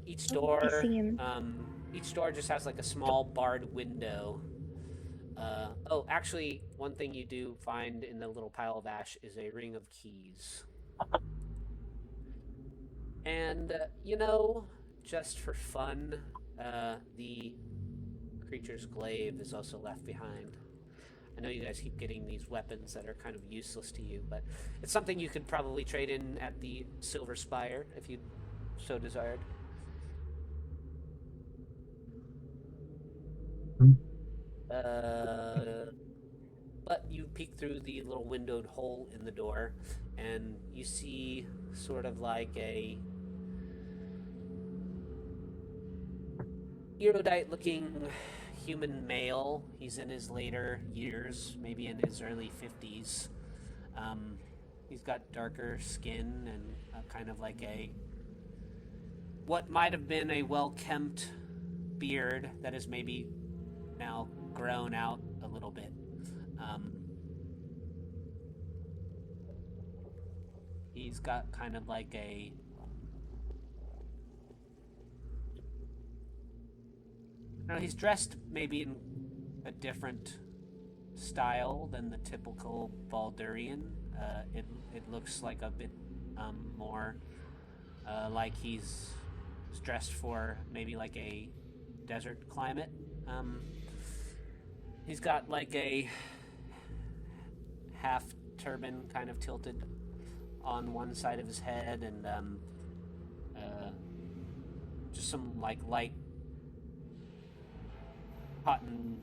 each I door. see him. Each door just has like a small barred window. Oh, actually, one thing you do find in the little pile of ash is a ring of keys. And just for fun, the creature's glaive is also left behind. I know you guys keep getting these weapons that are kind of useless to you, but it's something you could probably trade in at the Silver Spire if you so desired. But you peek through the little windowed hole in the door, and you see sort of like a erudite-looking human male. He's in his later years, maybe in his early 50s. He's got darker skin and kind of like what might have been a well-kempt beard that is maybe now grown out a little bit. He's got kind of like he's dressed maybe in a different style than the typical Baldurian. It looks like a bit more like he's dressed for maybe like a desert climate. He's got like a half turban kind of tilted on one side of his head, and just some like light cotton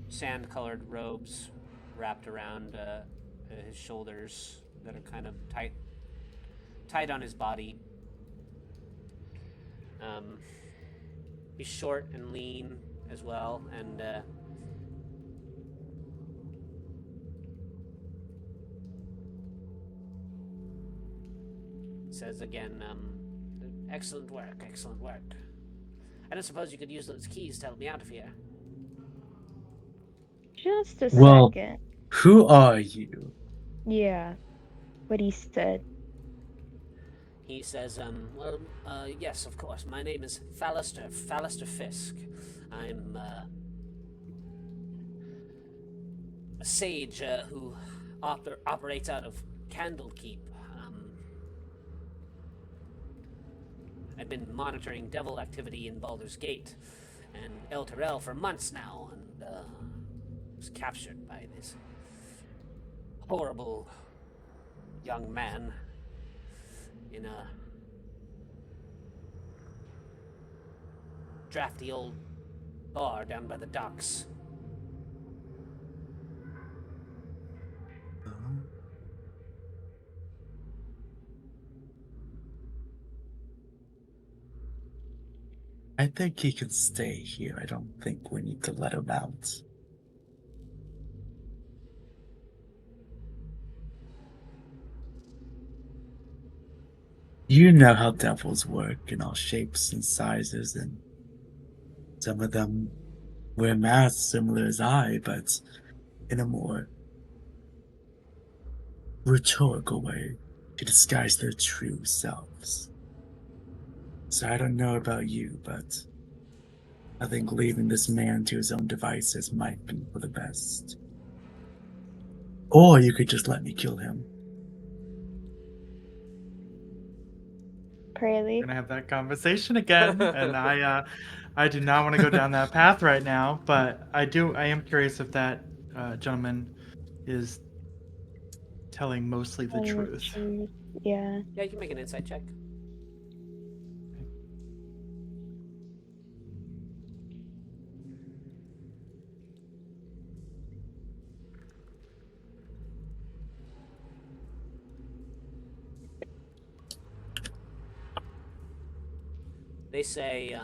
sand colored robes wrapped around his shoulders that are kind of tight on his body. He's short and lean as well, and says again, excellent work, excellent work. I don't suppose you could use those keys to help me out of here. Just a Well, second. who are you? Yeah, what he said. He says, yes, of course. My name is Fallister Fisk. I'm a sage who operates out of Candlekeep. I've been monitoring devil activity in Baldur's Gate and El Terrell for months now, and was captured by this horrible young man in a drafty old bar down by the docks. I think he can stay here. I don't think we need to let him out. You know how devils work in all shapes and sizes, and some of them wear masks similar as I, but in a more rhetorical way to disguise their true selves. So I don't know about you, but I think leaving this man to his own devices might be for the best. Or you could just let me kill him. Crazy. We're gonna have that conversation again, and I do not want to go down that path right now. But I am curious if that gentleman is telling mostly the truth. Yeah. Yeah, you can make an insight check. They say,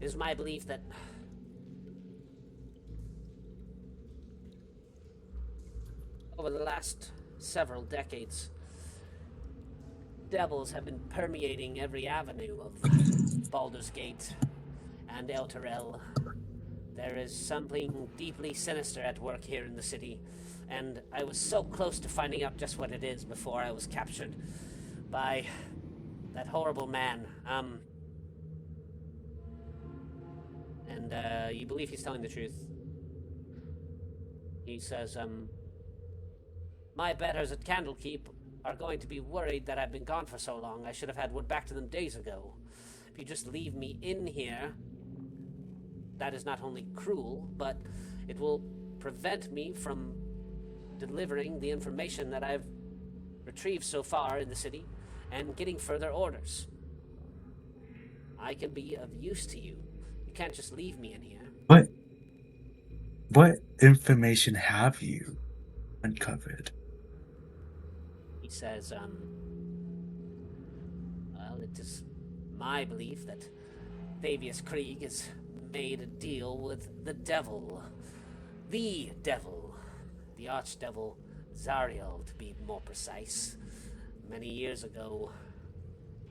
it is my belief that over the last several decades, devils have been permeating every avenue of Baldur's Gate and El Terrell. There is something deeply sinister at work here in the city, and I was so close to finding out just what it is before I was captured by that horrible man. And you believe he's telling the truth. He says, my betters at Candlekeep are going to be worried that I've been gone for so long. I should have had word back to them days ago. If you just leave me in here, that is not only cruel, but it will prevent me from delivering the information that I've retrieved so far in the city and getting further orders. I can be of use to you. You can't just leave me in here. What information have you uncovered? He says, well, it is my belief that Thavius Krieg has made a deal with the devil. The devil. The archdevil Zariel, to be more precise. Many years ago,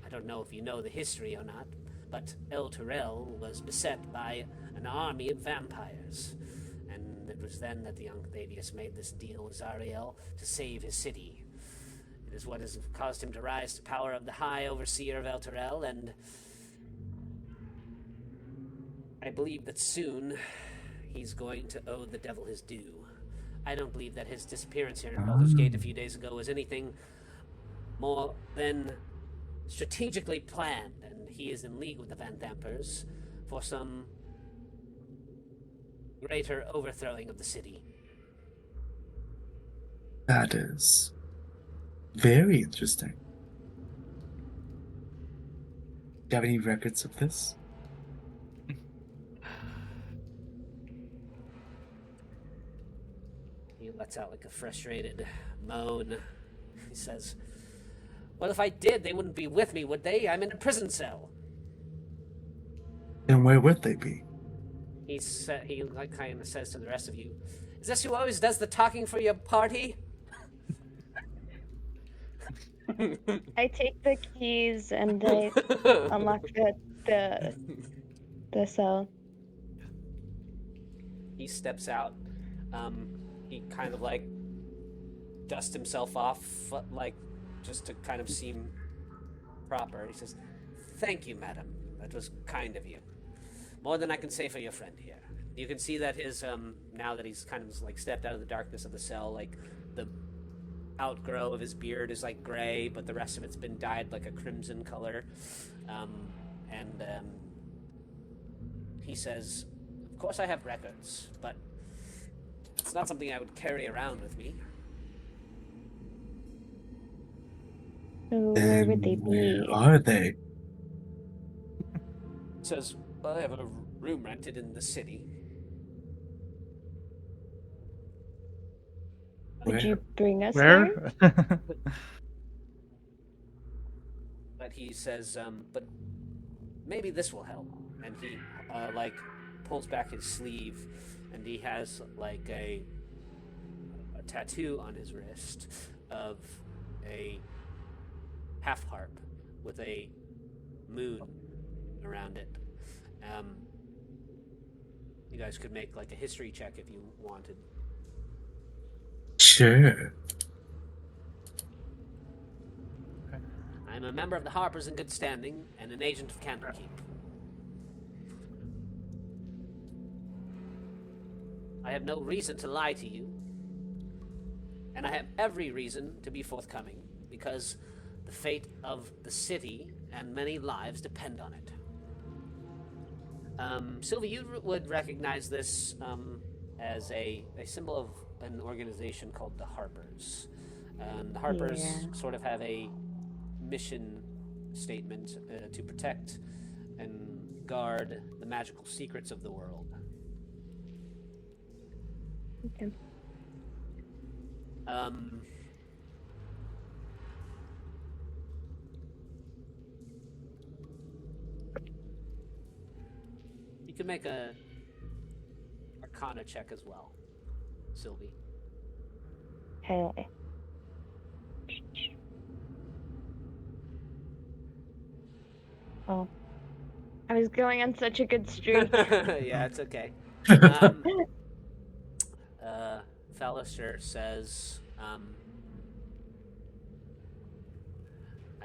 I don't know if you know the history or not, but El Terrell was beset by an army of vampires. And it was then that the young Thavius made this deal with Zariel to save his city. It is what has caused him to rise to power of the High Overseer of El Terrell, and I believe that soon he's going to owe the devil his due. I don't believe that his disappearance here in Baldur's Gate a few days ago was anything more than strategically planned, and he is in league with the Vanthampurs for some greater overthrowing of the city. That is very interesting. Do you have any records of this? He lets out like a frustrated moan. He says, well, if I did, they wouldn't be with me, would they? I'm in a prison cell. Then where would they be? He like kind of says to the rest of you, is this who always does the talking for your party? I take the keys and I unlock the cell. He steps out. He kind of like dusts himself off, like just to kind of seem proper. He says, thank you, madam. That was kind of you. More than I can say for your friend here. You can see that his, now that he's kind of like stepped out of the darkness of the cell, like the outgrow of his beard is like gray, but the rest of it's been dyed like a crimson color. He says, of course I have records, but it's not something I would carry around with me. So where would they Where be? are they? He says, well, I have a room rented in the city. Would you bring us there? Where? But he says, but maybe this will help. And he, like, pulls back his sleeve, and he has, like, a tattoo on his wrist of a half harp with a moon around it. You guys could make, like, a history check if you wanted. Sure. I'm a member of the Harpers in good standing and an agent of Candlekeep. I have no reason to lie to you, and I have every reason to be forthcoming, because the fate of the city and many lives depend on it. Sylvie, you would recognize this as a symbol of an organization called the Harpers. The Harpers sort of have a mission statement to protect and guard the magical secrets of the world. Okay. You can make a Arcana check as well, Sylvie. Okay. Oh. I was going on such a good streak. Yeah, it's okay. Fellister says, I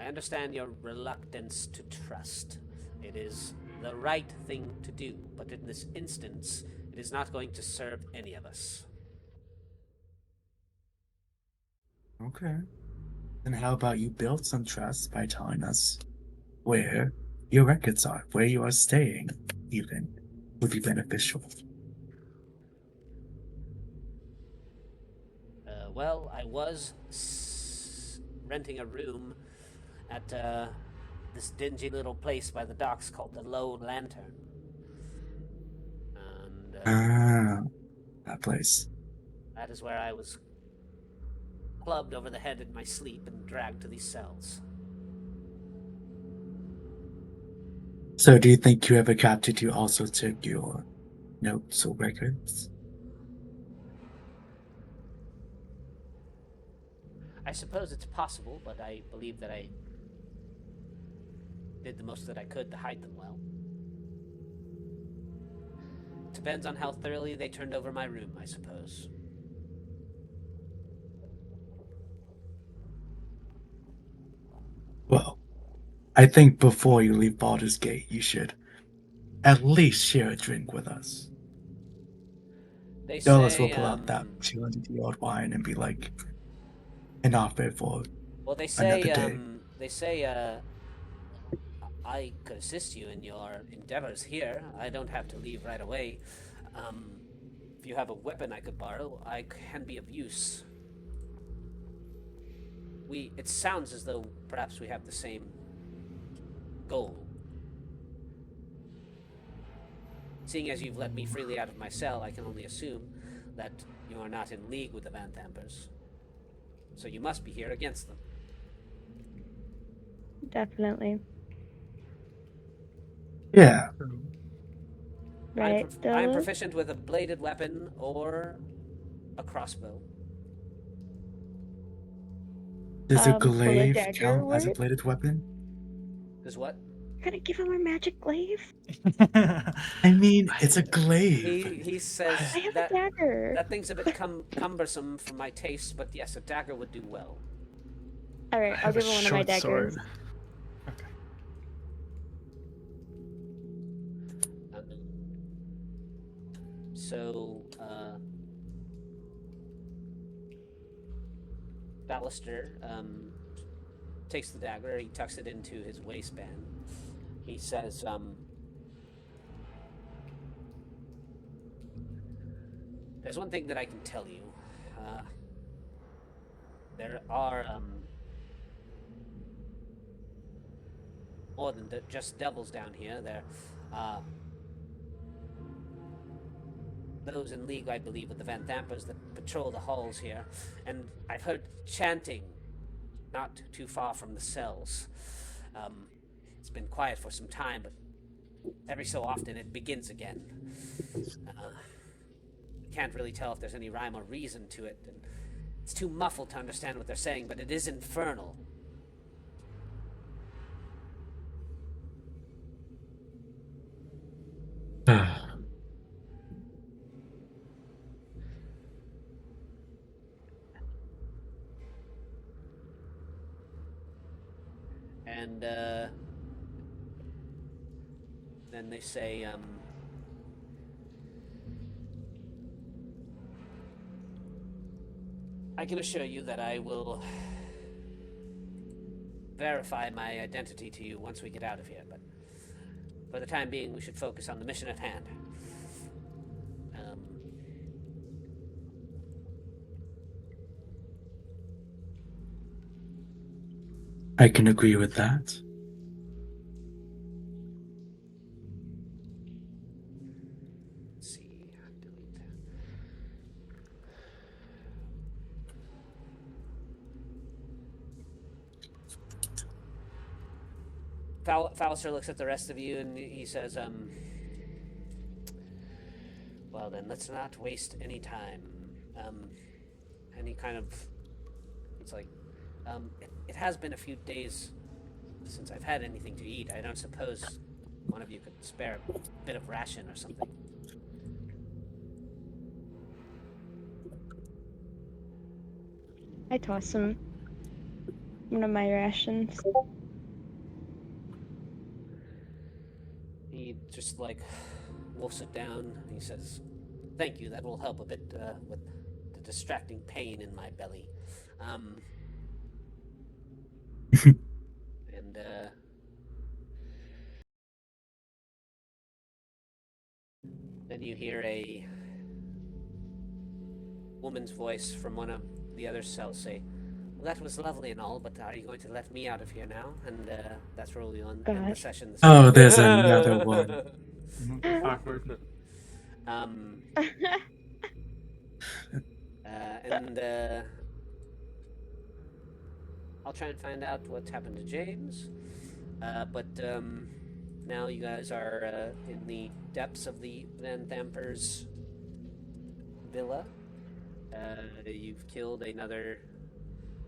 understand your reluctance to trust. It is the right thing to do, but in this instance, it is not going to serve any of us. Okay. Then how about you build some trust by telling us where your records are, where you are staying, even, would be beneficial. Well, I was renting a room at this dingy little place by the docks called the Low Lantern. Ah, that place. That is where I was clubbed over the head in my sleep and dragged to these cells. So, do you think whoever captured you also took your notes or records? I suppose it's possible, but I believe that I did the most that I could to hide them well. Depends on how thoroughly they turned over my room, I suppose. Well, I think before you leave Baldur's Gate, you should at least share a drink with us. They Dolus will say, pull out that 200-year-old wine and be like, an offer for well, another day. they say, I could assist you in your endeavors here. I don't have to leave right away. If you have a weapon I could borrow, I can be of use. It sounds as though perhaps we have the same goal. Seeing as you've let me freely out of my cell, I can only assume that you are not in league with the Vanthampurs. So you must be here against them. Definitely. Yeah. Right, I'm Dylan? proficient with a bladed weapon or a crossbow. Does a Will a glaive dagger count as a work? bladed weapon? Is what? You're gonna give him a magic glaive? I mean, it's a glaive. He says I have that a dagger. that thing's a bit cumbersome for my taste, but yes, a dagger would do well. Alright, I I'll have a give him one of my short daggers. sword. Okay. So, Ballister takes the dagger, he tucks it into his waistband. He says, there's one thing that I can tell you. There are, more than just devils down here. There are those in league, I believe, with the Vanthampurs that patrol the halls here. And I've heard chanting not too far from the cells. It's been quiet for some time, but every so often it begins again. Can't really tell if there's any rhyme or reason to it. And it's too muffled to understand what they're saying, but it is infernal. And then they say, I can assure you that I will verify my identity to you once we get out of here, but for the time being, we should focus on the mission at hand. I can agree with that. Let's see, delete. Fallister looks at the rest of you and he says, well then, let's not waste any time. Any kind of, it's like, it has been a few days since I've had anything to eat. I don't suppose one of you could spare a bit of ration or something. I toss him one of my rations. He just like wolfs it down. He says, "Thank you. That will help a bit with the distracting pain in my belly." And then you hear a woman's voice from one of the other cells say, "Well, that was lovely and all, but are you going to let me out of here now?" And that's where we'll end the God. session. Oh, there's another one. Awkward. Um, and I'll try and find out what's happened to James. But now you guys are in the depths of the Vanthampur's villa. You've killed another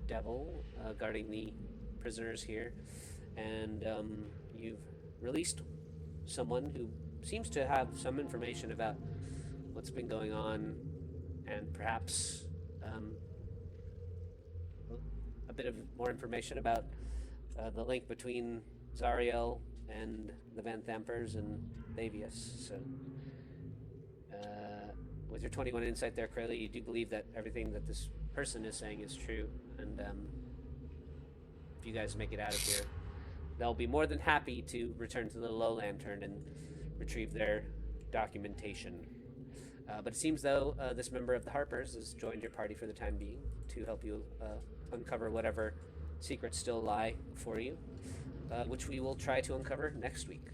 devil guarding the prisoners here, and you've released someone who seems to have some information about what's been going on, and perhaps a bit of more information about the link between Zariel and the Vanthampurs and Lavius. So, with your 21 insight there, Crowley, you do believe that everything that this person is saying is true, and if you guys make it out of here, they'll be more than happy to return to the Low Lantern and retrieve their documentation. But it seems though this member of the Harpers has joined your party for the time being to help you uncover whatever secrets still lie for you, which we will try to uncover next week.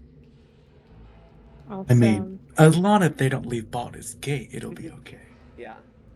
Awesome. I mean, as long as they don't leave Baldur's Gate, it'll be okay. Yeah.